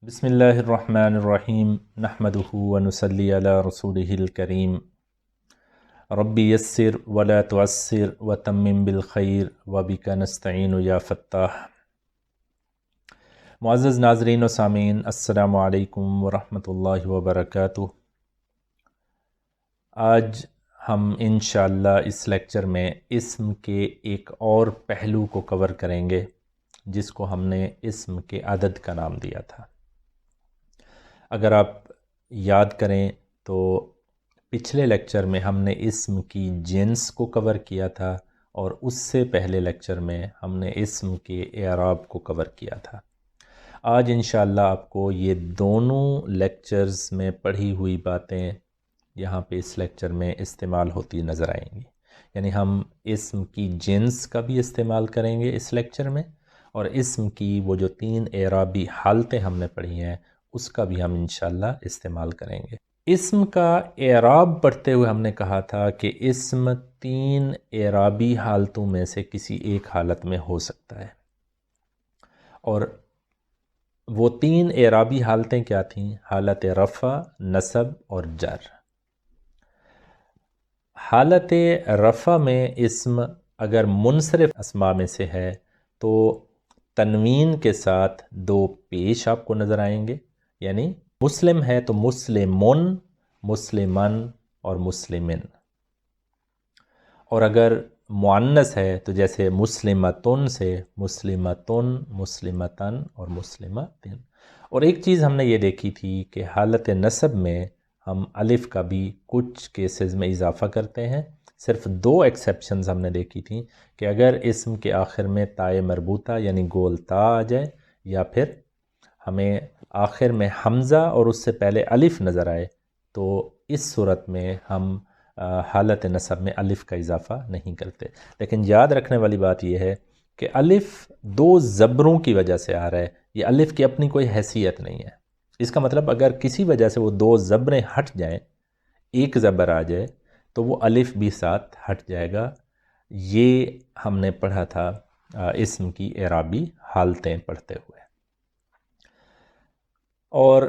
بسم اللہ الرحمن الرحیم نحمدہ ونصلی علی رسولہ الکریم ربی یسر ولا تعسر وتمم بالخیر وبک نستعین یا فتاح۔ معزز ناظرین و سامعین، السلام علیکم ورحمۃ اللہ وبرکاتہ۔ آج ہم انشاءاللہ اس لیکچر میں اسم کے ایک اور پہلو کو کور کریں گے جس کو ہم نے اسم کے عدد کا نام دیا تھا۔ اگر آپ یاد کریں تو پچھلے لیکچر میں ہم نے اسم کی جنس کو کور کیا تھا اور اس سے پہلے لیکچر میں ہم نے اسم کے اعراب کو کور کیا تھا۔ آج انشاءاللہ آپ کو یہ دونوں لیکچرز میں پڑھی ہوئی باتیں یہاں پہ اس لیکچر میں استعمال ہوتی نظر آئیں گی، یعنی ہم اسم کی جنس کا بھی استعمال کریں گے اس لیکچر میں، اور اسم کی وہ جو 3 اعرابی حالتیں ہم نے پڑھی ہیں اس کا بھی ہم انشاءاللہ استعمال کریں گے۔ اسم کا اعراب پڑھتے ہوئے ہم نے کہا تھا کہ اسم 3 اعرابی حالتوں میں سے کسی ایک حالت میں ہو سکتا ہے، اور وہ 3 اعرابی حالتیں کیا تھیں؟ حالت رفع، نصب اور جر۔ حالت رفع میں اسم اگر منصرف اسماء میں سے ہے تو تنوین کے ساتھ 2 پیش آپ کو نظر آئیں گے، یعنی مسلم ہے تو مسلمن، مسلمن اور مسلمن، اور اگر مؤنث ہے تو جیسے مسلمتن سے مسلمتن، مسلمتن اور مسلمتن۔ اور ایک چیز ہم نے یہ دیکھی تھی کہ حالت نصب میں ہم الف کا بھی کچھ کیسز میں اضافہ کرتے ہیں۔ صرف 2 ایکسیپشنز ہم نے دیکھی تھیں کہ اگر اسم کے آخر میں تائے مربوطہ یعنی گول تا آ جائے، یا پھر ہمیں آخر میں حمزہ اور اس سے پہلے الف نظر آئے، تو اس صورت میں ہم حالت نصب میں الف کا اضافہ نہیں کرتے۔ لیکن یاد رکھنے والی بات یہ ہے کہ الف 2 زبروں کی وجہ سے آ رہا ہے، یہ الف کی اپنی کوئی حیثیت نہیں ہے۔ اس کا مطلب اگر کسی وجہ سے وہ 2 زبریں ہٹ جائیں، ایک زبر آ جائے، تو وہ الف بھی ساتھ ہٹ جائے گا۔ یہ ہم نے پڑھا تھا اسم کی اعرابی حالتیں پڑھتے ہوئے۔ اور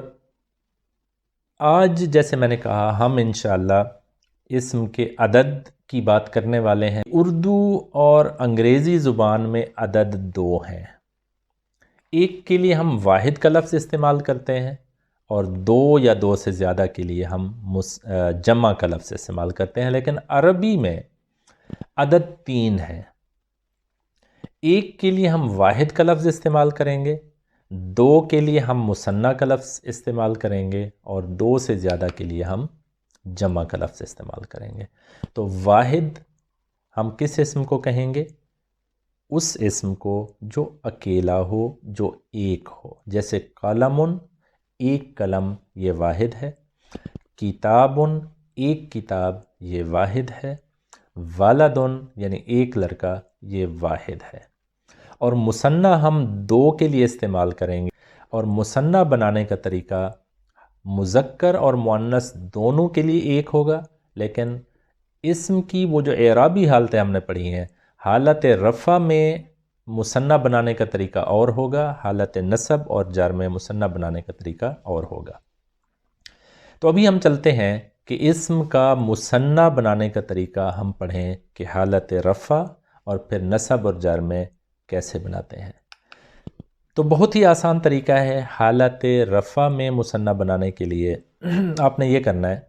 آج جیسے میں نے کہا ہم انشاءاللہ اسم کے عدد کی بات کرنے والے ہیں۔ اردو اور انگریزی زبان میں عدد 2 ہیں۔ ایک کے لیے ہم واحد کا لفظ استعمال کرتے ہیں، اور 2 یا 2 سے زیادہ کے لیے ہم جمع کا لفظ استعمال کرتے ہیں، لیکن عربی میں عدد 3 ہے۔ ایک کے لیے ہم واحد کا لفظ استعمال کریں گے، 2 کے لیے ہم مثنیٰ کا لفظ استعمال کریں گے، اور 2 سے زیادہ کے لیے ہم جمع کا لفظ استعمال کریں گے۔ تو واحد ہم کس اسم کو کہیں گے؟ اس اسم کو جو اکیلا ہو، جو ایک ہو، جیسے قلمٌ، ایک قلم، یہ واحد ہے۔ کتابٌ، ایک کتاب، یہ واحد ہے۔ ولدٌ، یعنی ایک لڑکا، یہ واحد ہے۔ اور مثنیٰ ہم 2 کے لیے استعمال کریں گے، اور مثنیٰ بنانے کا طریقہ مذکر اور مؤنث دونوں کے لیے ایک ہوگا، لیکن اسم کی وہ جو اعرابی حالتیں ہم نے پڑھی ہیں، حالت رفع میں مثنیٰ بنانے کا طریقہ اور ہوگا، حالت نصب اور جر میں مثنیٰ بنانے کا طریقہ اور ہوگا۔ تو ابھی ہم چلتے ہیں کہ اسم کا مثنیٰ بنانے کا طریقہ ہم پڑھیں کہ حالت رفع اور پھر نصب اور جر میں کیسے بناتے ہیں۔ تو بہت ہی آسان طریقہ ہے حالت رفع میں مثنیٰ بنانے کے لیے۔ آپ نے یہ کرنا ہے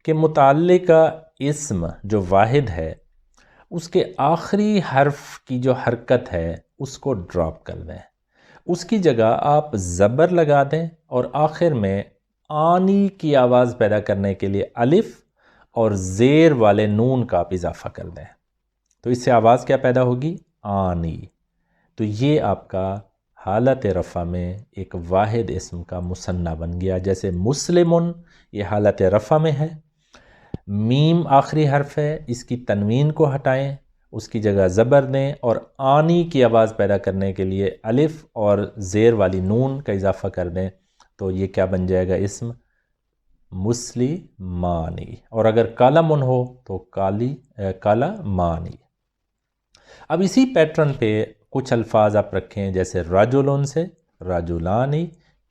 کہ متعلقہ اسم جو واحد ہے اس کے آخری حرف کی جو حرکت ہے اس کو ڈراپ کر دیں، اس کی جگہ آپ زبر لگا دیں، اور آخر میں آنی کی آواز پیدا کرنے کے لیے الف اور زیر والے نون کا آپ اضافہ کر دیں، تو اس سے آواز کیا پیدا ہوگی؟ آنی۔ تو یہ آپ کا حالت رفع میں ایک واحد اسم کا مثنیٰ بن گیا۔ جیسے مسلمٌ، یہ حالت رفع میں ہے، میم آخری حرف ہے، اس کی تنوین کو ہٹائیں، اس کی جگہ زبر دیں، اور آنی کی آواز پیدا کرنے کے لیے الف اور زیر والی نون کا اضافہ کر دیں، تو یہ کیا بن جائے گا اسم؟ مسلمانی۔ اور اگر کالمٌ ہو تو کالمانی۔ اب اسی پیٹرن پہ کچھ الفاظ آپ رکھیں، جیسے رجلٌ سے رجلانی،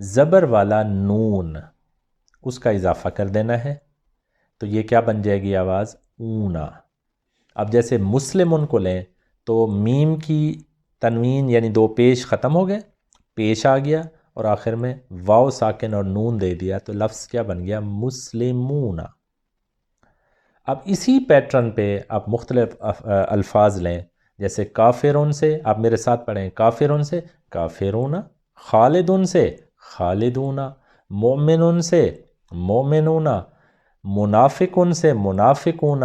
زبر والا نون اس کا اضافہ کر دینا ہے، تو یہ کیا بن جائے گی آواز؟ اونا۔ اب جیسے مسلمن کو لیں تو میم کی تنوین یعنی دو پیش ختم ہو گئے، پیش آ گیا اور آخر میں واو ساکن اور نون دے دیا، تو لفظ کیا بن گیا؟ مسلمون۔ اب اسی پیٹرن پہ آپ مختلف الفاظ لیں، جیسے کافرون سے، آپ میرے ساتھ پڑھیں، کافرون سے کافرون، خالدون سے خالدون، مومنون سے مومنون، منافقون سے منافقون،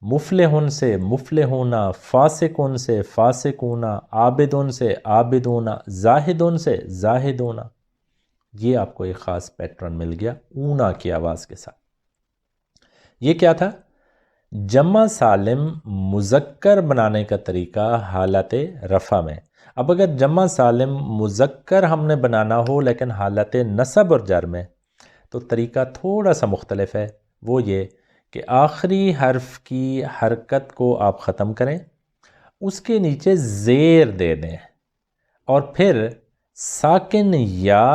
مفلحون سے مفلحون، فاسقون سے فاسقون، عابدون سے عابدون، زاہدون سے زاہدون۔ یہ آپ کو ایک خاص پیٹرن مل گیا اونا کی آواز کے ساتھ۔ یہ کیا تھا؟ جمع سالم مذکر بنانے کا طریقہ حالت رفع میں۔ اب اگر جمع سالم مذکر ہم نے بنانا ہو لیکن حالت نصب اور جر میں، تو طریقہ تھوڑا سا مختلف ہے۔ وہ یہ کہ آخری حرف کی حرکت کو آپ ختم کریں، اس کے نیچے زیر دے دیں اور پھر ساکن یا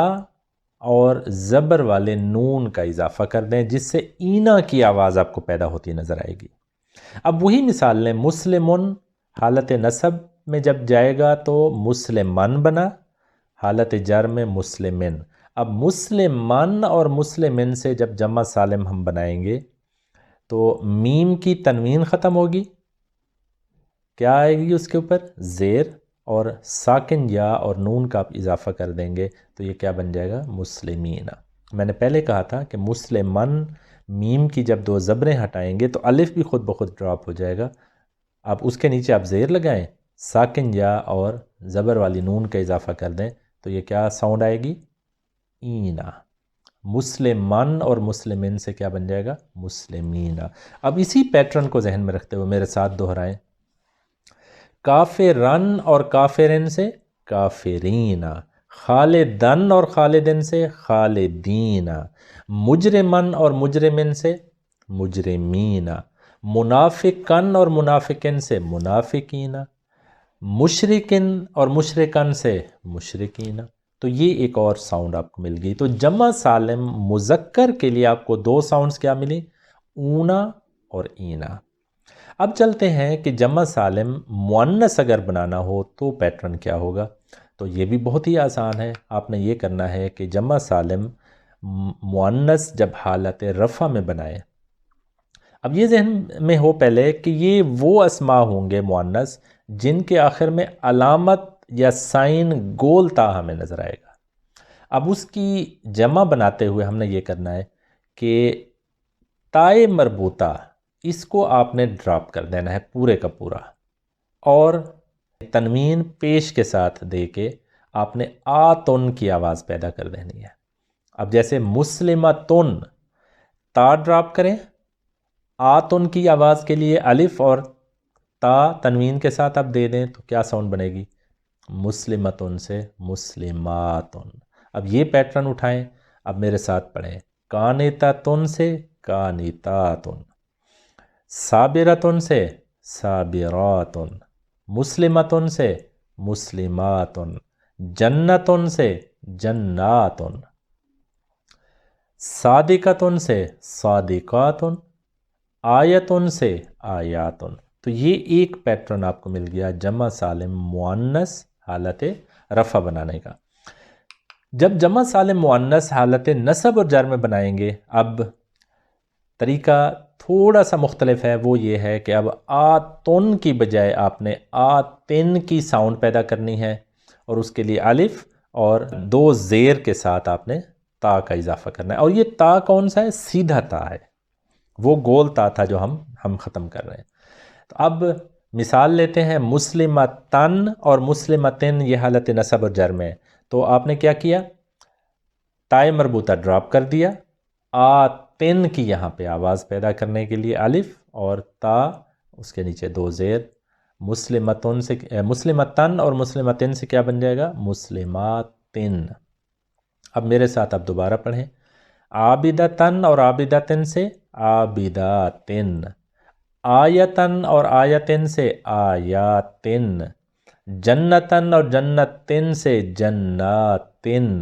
اور زبر والے نون کا اضافہ کر دیں، جس سے اینا کی آواز آپ کو پیدا ہوتی نظر آئے گی۔ اب وہی مثال لیں، مسلمن حالت نصب میں جب جائے گا تو مسلمان بنا، حالت جر میں مسلمن۔ اب مسلمان اور مسلمن سے جب جمع سالم ہم بنائیں گے تو میم کی تنوین ختم ہوگی، کیا آئے گی اس کے اوپر؟ زیر، اور ساکن یا اور نون کا آپ اضافہ کر دیں گے تو یہ کیا بن جائے گا؟ مسلمین۔ میں نے پہلے کہا تھا کہ مسلمن میم کی جب دو زبریں ہٹائیں گے تو الف بھی خود بخود ڈراپ ہو جائے گا۔ اب اس کے نیچے آپ زیر لگائیں، ساکن یا اور زبر والی نون کا اضافہ کر دیں تو یہ کیا ساؤنڈ آئے گی؟ اینا۔ مسلمان اور مسلمین سے کیا بن جائے گا؟ مسلمین۔ اب اسی پیٹرن کو ذہن میں رکھتے ہوئے میرے ساتھ دہرائیں، کافرن اور کافرن سے کافرین، خالدن اور خالدن سے خالدین، مجرمن اور مجرمن سے مجرمین، منافقن اور منافقن سے منافقین، مشرکن اور مشرکن سے مشرکین۔ تو یہ ایک اور ساؤنڈ آپ کو مل گئی۔ تو جمع سالم مذکر کے لیے آپ کو دو ساؤنڈز کیا ملی؟ اونا اور اینا۔ اب چلتے ہیں کہ جمع سالم مؤنث اگر بنانا ہو تو پیٹرن کیا ہوگا؟ تو یہ بھی بہت ہی آسان ہے۔ آپ نے یہ کرنا ہے کہ جمع سالم مؤنث جب حالت رفع میں بنائے، اب یہ ذہن میں ہو پہلے کہ یہ وہ اسماء ہوں گے مؤنث جن کے آخر میں علامت یا سائن گول تا ہمیں نظر آئے گا۔ اب اس کی جمع بناتے ہوئے ہم نے یہ کرنا ہے کہ تائے مربوطہ اس کو آپ نے ڈراپ کر دینا ہے پورے کا پورا، اور تنوین پیش کے ساتھ دے کے آپ نے آتن کی آواز پیدا کر دینی ہے۔ اب جیسے مسلمتن، تا ڈراپ کریں، آتن کی آواز کے لیے الف اور تا تنوین کے ساتھ آپ دے دیں تو کیا ساؤنڈ بنے گی؟ مسلمتن سے مسلماتن۔ اب یہ پیٹرن اٹھائیں، اب میرے ساتھ پڑھیں، کانتاتن سے کانتاتن، صابرتن سے صابراتن، مسلمتن سے مسلماتن، جنتن سے جناتن، صادقتن سے صادقاتن، آیتن سے آیاتن۔ تو یہ ایک پیٹرن آپ کو مل گیا جمع سالم مؤنث حالت رفع بنانے کا۔ جب جمع سالم مؤنث حالت نصب اور جر میں بنائیں گے، اب طریقہ تھوڑا سا مختلف ہے۔ وہ یہ ہے کہ اب آتن کی بجائے آپ نے آتن کی ساؤنڈ پیدا کرنی ہے، اور اس کے لیے الف اور دو زیر کے ساتھ آپ نے تا کا اضافہ کرنا ہے۔ اور یہ تا کون سا ہے؟ سیدھا تا ہے، وہ گول تا تھا جو ہم ختم کر رہے ہیں۔ تو اب مثال لیتے ہیں، مسلمتن اور مسلمتن یہ حالت نصب اور جر میں، تو آپ نے کیا کیا؟ تائے مربوطہ ڈراپ کر دیا، آتن کی یہاں پہ آواز پیدا کرنے کے لیے الف اور تا، اس کے نیچے دو زیر، مسلمتن سے مسلمتن اور مسلمتن سے کیا بن جائے گا؟ مسلماتن۔ اب میرے ساتھ آپ دوبارہ پڑھیں، عابدتن اور عابدتن سے عابداتن، آیتن اور آیتن سے آیاتن، جنتن اور جنتن سے جناتن،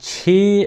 6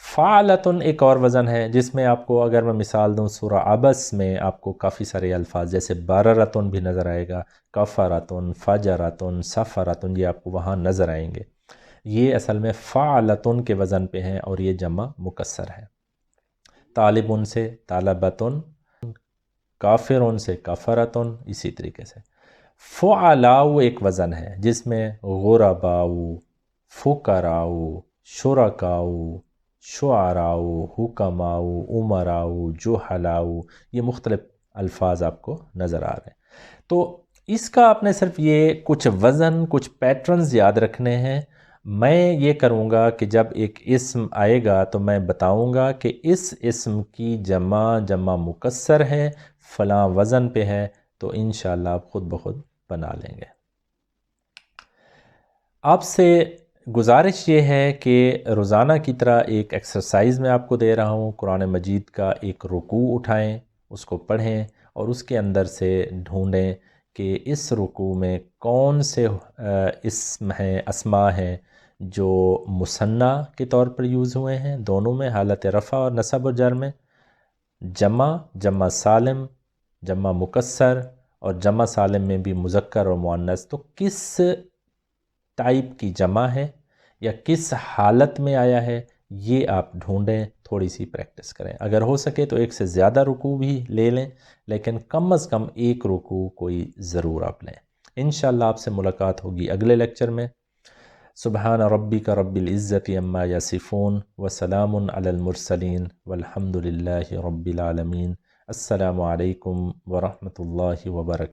فعلتن ایک اور وزن ہے جس میں آپ کو اگر میں مثال دوں سورہ عبس میں آپ کو کافی سارے الفاظ جیسے بررتن بھی نظر آئے گا، کفرتن، فجرتن، سفرتن، یہ آپ کو وہاں نظر آئیں گے۔ یہ اصل میں فعلتن کے وزن پہ ہیں اور یہ جمع مکسر ہے۔ طالبن سے طالبتن، کافرن سے کفرتن، اسی طریقے سے۔ فعلاؤ ایک وزن ہے جس میں غرباؤ، فقراؤ، شرکاؤ، شعراؤ، حکماؤ، امراؤ، جہلاؤ، یہ مختلف الفاظ آپ کو نظر آ رہے ہیں۔ تو اس کا آپ نے صرف یہ کچھ وزن، کچھ پیٹرنز یاد رکھنے ہیں۔ میں یہ کروں گا کہ جب ایک اسم آئے گا تو میں بتاؤں گا کہ اس اسم کی جمع مکسر ہے، فلاں وزن پہ ہے، تو انشاءاللہ آپ خود بخود بنا لیں گے۔ آپ سے گزارش یہ ہے کہ روزانہ کی طرح ایک ایکسرسائز میں آپ کو دے رہا ہوں، قرآن مجید کا ایک رکوع اٹھائیں، اس کو پڑھیں اور اس کے اندر سے ڈھونڈیں کہ اس رکوع میں کون سے اسم ہیں، اسماء ہیں جو مثنیٰ کے طور پر یوز ہوئے ہیں، دونوں میں، حالت رفع اور نصب و جر میں، جمع سالم، جمع مکسر، اور جمع سالم میں بھی مذکر اور مؤنث، تو کس ٹائپ کی جمع ہے یا کس حالت میں آیا ہے، یہ آپ ڈھونڈیں، تھوڑی سی پریکٹس کریں۔ اگر ہو سکے تو ایک سے زیادہ رکوع بھی لے لیں، لیکن کم از کم ایک رکوع کوئی ضرور آپ لیں۔ انشاءاللہ آپ سے ملاقات ہوگی اگلے لیکچر میں۔ سبحان ربک رب العزت عما یصفون وسلام علی المرسلین والحمد للہ رب العالمین۔ السلام علیکم ورحمۃ اللہ وبرکاتہ۔